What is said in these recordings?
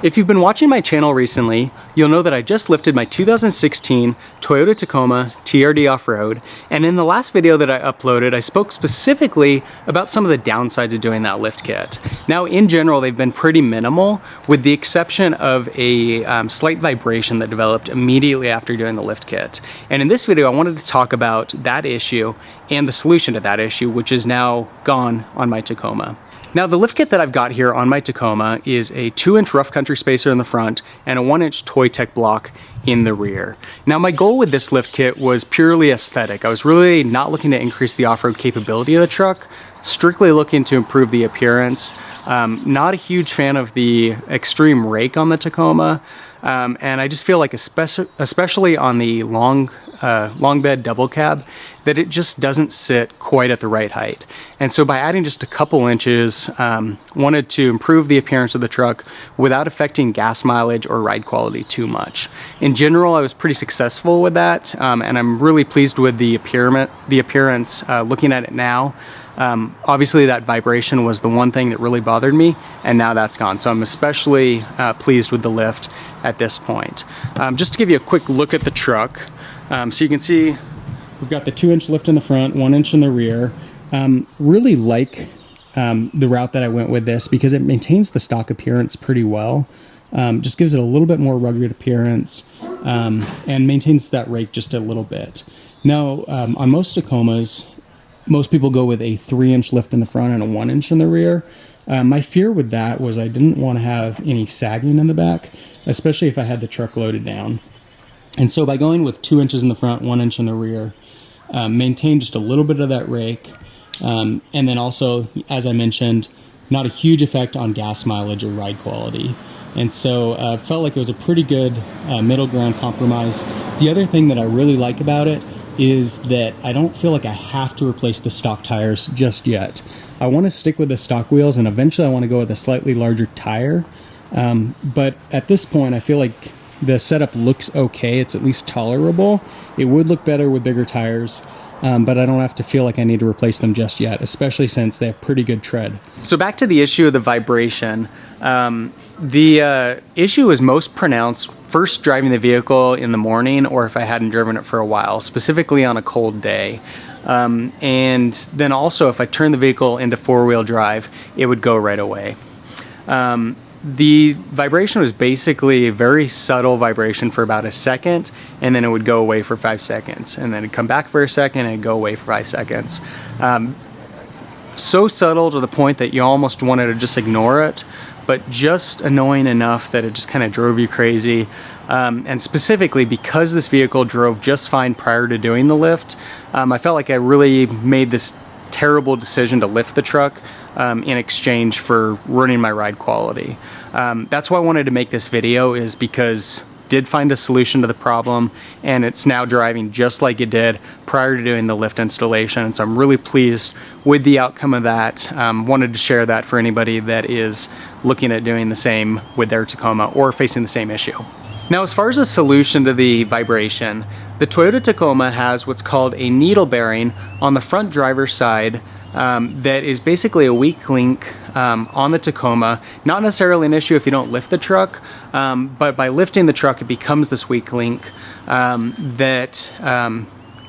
If you've been watching my channel recently, you'll know that I just lifted my 2016 Toyota Tacoma TRD off-road, and in the last video that I uploaded, I spoke specifically about some of the downsides of doing that lift kit. Now, in general, they've been pretty minimal, with the exception of a slight vibration that developed immediately after doing the lift kit. And in this video, I wanted to talk about that issue and the solution to that issue, which is now gone on my Tacoma. Now, the lift kit that I've got here on my Tacoma is a 2-inch rough country spacer in the front and a 1-inch Toy Tech block in the rear. Now, my goal with this lift kit was purely aesthetic. I was really not looking to increase the off-road capability of the truck, strictly looking to improve the appearance. Not a huge fan of the extreme rake on the Tacoma, and I just feel like especially on the long bed double cab, that it just doesn't sit quite at the right height. And so by adding just a couple inches, wanted to improve the appearance of the truck without affecting gas mileage or ride quality too much. In general, I was pretty successful with that, and I'm really pleased with the appearance looking at it now. Obviously that vibration was the one thing that really bothered me, and now that's gone. So I'm especially pleased with the lift at this point. Just to give you a quick look at the truck, so you can see we've got the 2-inch lift in the front, 1 inch in the rear. Really like the route that I went with this because it maintains the stock appearance pretty well. Just gives it a little bit more rugged appearance and maintains that rake just a little bit. Now, on most Tacomas, most people go with a 3-inch lift in the front and a 1-inch in the rear. My fear with that was I didn't want to have any sagging in the back, especially if I had the truck loaded down. And so by going with 2 inches in the front, 1 inch in the rear, maintain just a little bit of that rake. And then also, as I mentioned, not a huge effect on gas mileage or ride quality. And so felt like it was a pretty good middle ground compromise. The other thing that I really like about it is that I don't feel like I have to replace the stock tires just yet. I want to stick with the stock wheels, and eventually I want to go with a slightly larger tire. But at this point, I feel like the setup looks okay. It's at least tolerable. It would look better with bigger tires, but I don't have to feel like I need to replace them just yet, especially since they have pretty good tread. So back to the issue of the vibration. The issue was most pronounced first driving the vehicle in the morning or if I hadn't driven it for a while, specifically on a cold day. And then also if I turned the vehicle into 4-wheel drive, it would go right away. The vibration was basically a very subtle vibration for about a second, and then it would go away for 5 seconds, and then it'd come back for a second and it'd go away for 5 seconds. So subtle to the point that you almost wanted to just ignore it, but just annoying enough that it just kind of drove you crazy. And specifically because this vehicle drove just fine prior to doing the lift, I felt like I really made this terrible decision to lift the truck in exchange for ruining my ride quality. That's why I wanted to make this video, is because did find a solution to the problem, and it's now driving just like it did prior to doing the lift installation. And so I'm really pleased with the outcome of that. Wanted to share that for anybody that is looking at doing the same with their Tacoma or facing the same issue. Now, as far as a solution to the vibration, the Toyota Tacoma has what's called a needle bearing on the front driver's side that is basically a weak link on the Tacoma. Not necessarily an issue if you don't lift the truck, but by lifting the truck, it becomes this weak link that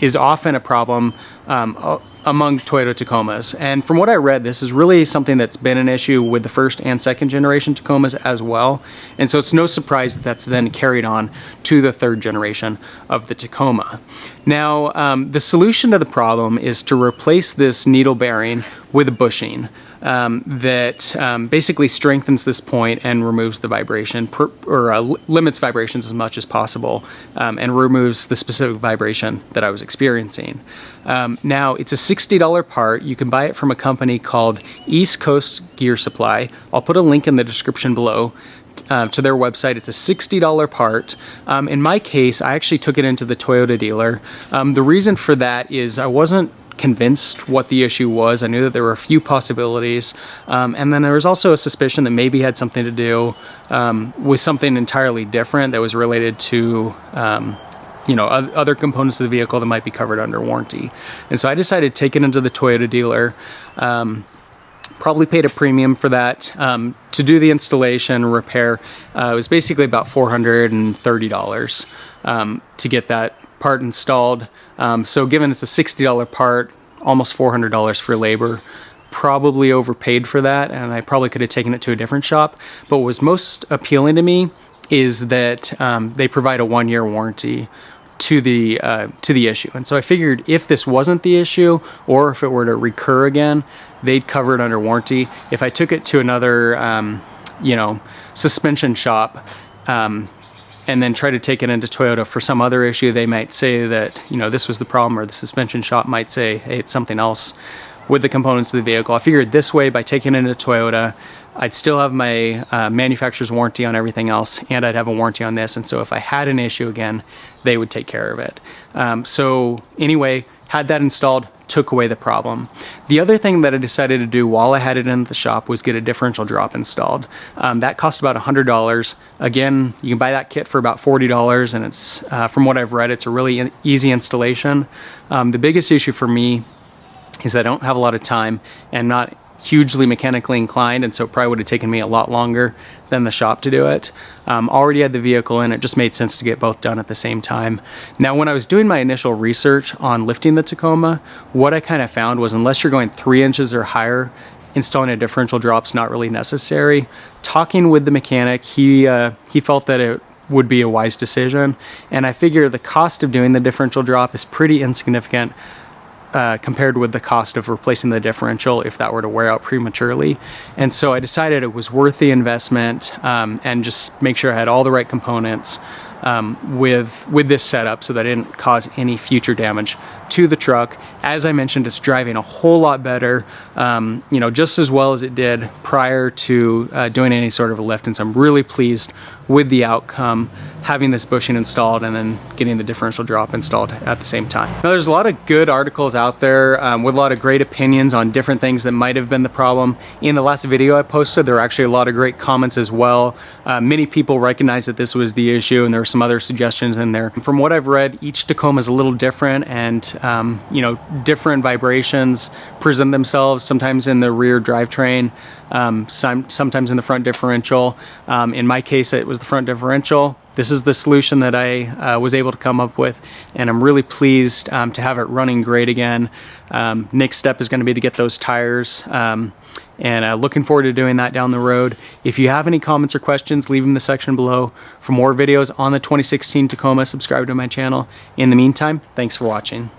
is often a problem among Toyota Tacomas. And from what I read, this is really something that's been an issue with the first and second generation Tacomas as well. And so it's no surprise that that's then carried on to the third generation of the Tacoma. Now, the solution to the problem is to replace this needle bearing with a bushing that basically strengthens this point and removes the vibration, limits vibrations as much as possible, and removes the specific vibration that I was experiencing. Now, it's a $60 part. You can buy it from a company called East Coast Gear Supply. I'll put a link in the description below to their website. It's a $60 part. In my case, I actually took it into the Toyota dealer. The reason for that is I wasn't convinced what the issue was. I knew that there were a few possibilities, and then there was also a suspicion that maybe it had something to do with something entirely different that was related to other components of the vehicle that might be covered under warranty. And so I decided to take it into the Toyota dealer. Probably paid a premium for that to to do the installation repair, it was basically about $430 to get that part installed. So given it's a $60 part, almost $400 for labor, probably overpaid for that, and I probably could have taken it to a different shop. But what was most appealing to me is that they provide a 1-year warranty to the issue. And so I figured if this wasn't the issue, or if it were to recur again, they'd cover it under warranty. If I took it to another you know, suspension shop and then try to take it into Toyota for some other issue, they might say that, you know, this was the problem, or the suspension shop might say, hey, it's something else with the components of the vehicle. I figured this way, by taking it into Toyota, I'd still have my manufacturer's warranty on everything else, and I'd have a warranty on this. And so if I had an issue again, they would take care of it. So anyway, had that installed, took away the problem. The other thing that I decided to do while I had it in the shop was get a differential drop installed. That cost about $100. Again, you can buy that kit for about $40, and it's, from what I've read, it's a really easy installation. The biggest issue for me is I don't have a lot of time and not hugely mechanically inclined, and so it probably would have taken me a lot longer than the shop to do it. Already had the vehicle in, it just made sense to get both done at the same time. Now, when I was doing my initial research on lifting the Tacoma, what I kind of found was, unless you're going 3 inches or higher, installing a differential drop's not really necessary. Talking with the mechanic, he felt that it would be a wise decision, and I figure the cost of doing the differential drop is pretty insignificant compared with the cost of replacing the differential if that were to wear out prematurely. And so I decided it was worth the investment, and just make sure I had all the right components with this setup so that it didn't cause any future damage to the truck. As I mentioned, it's driving a whole lot better, you know, just as well as it did prior to doing any sort of a lift. And so I'm really pleased with the outcome, having this bushing installed and then getting the differential drop installed at the same time. Now, there's a lot of good articles out there with a lot of great opinions on different things that might have been the problem. In the last video I posted, there were actually a lot of great comments as well. Many people recognized that this was the issue, and there were some other suggestions in there. From what I've read, each Tacoma is a little different, and you know, different vibrations present themselves, sometimes in the rear drivetrain, sometimes in the front differential. In my case, it was the front differential. This is the solution that I was able to come up with, and I'm really pleased to have it running great again. Next step is going to be to get those tires, and looking forward to doing that down the road. If you have any comments or questions, leave them in the section below. For more videos on the 2016 Tacoma, subscribe to my channel. In the meantime, thanks for watching.